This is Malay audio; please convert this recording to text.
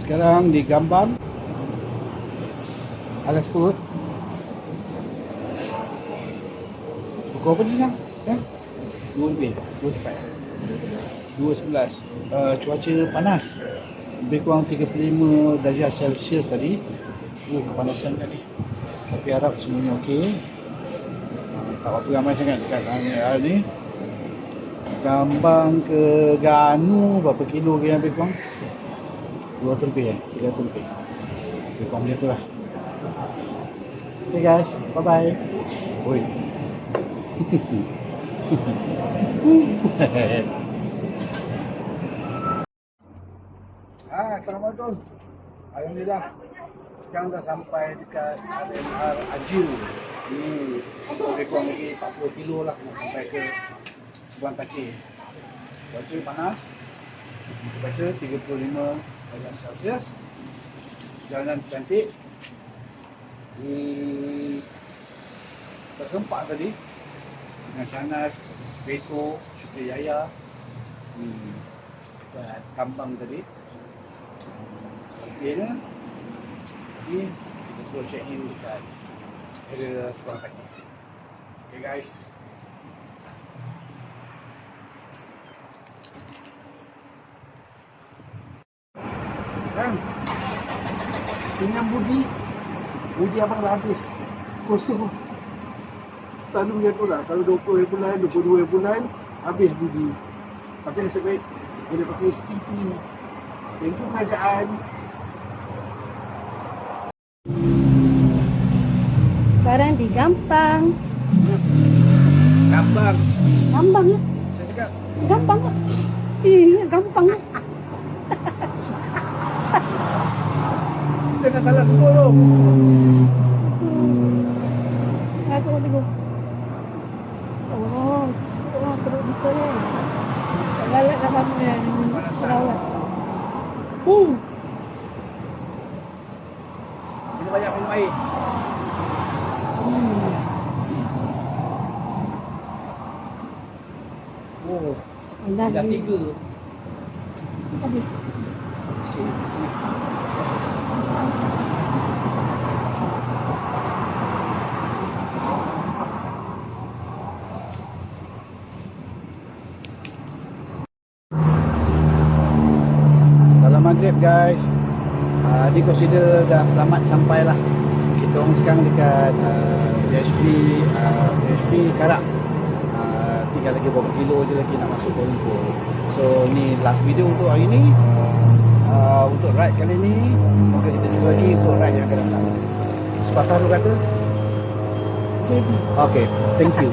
Sekarang di Gambang Alas Perut. Pukul apa ni sekarang? Eh? 2 lebih, 2 tepat. 2.11. Cuaca panas. Lebih kurang 35 darjah Celsius tadi. Kepanasan tadi. Tapi harap semuanya okey. Tak apa ramai sangat dekat hari ni. Gambang ke Ganu berapa kilo ke yang lebih kurang? 200 lebih 300 lebih. Lebih kurang macam tu lah. Okay guys, bye bye. Oi. Assalamualaikum. Alhamdulillah. Sekarang dah sampai dekat RMR Ajil. Ini lebih kurang lagi 40 kilo lah nak sampai ke Seberang Takir. Cuaca panas. Baca 35 darjah Celsius. Jalanan cantik. Tersempak tadi dengan Shanas, Beto, Syukri Yaya dekat Kambang tadi. Selebihnya ni kita terus check in dekat area Seberang Takir. Okay guys. Kan pinjam budi abang dah habis kosong. Selalu macam tu lah, kalau 20 bulan, 22 bulan habis budi. Tapi nasib baik boleh pakai STP. Thank you kerajaan. Sekarang di Gampang. Gambang. Gampang lah. Saya cakap Gampang lah. Iya, gampang lah. kita dah salah semua tu. Aku nak tengok. Oh, teruk betul kan. Galak dah bangun kan. Sarawak. Minum banyak minum air. Oh, dah 3. Habis. Salam maghrib guys. Ni consider dah selamat sampai lah. Kita orang sekarang dekat PHP Karak. Tinggal lagi beberapa kilo je lagi nak masuk Kuala Lumpur. So ni last video untuk hari ni. Untuk ride kali ni, moga kita jumpa lagi untuk ride yang akan datang. Sepatah tu kata? JB. Okay, thank you.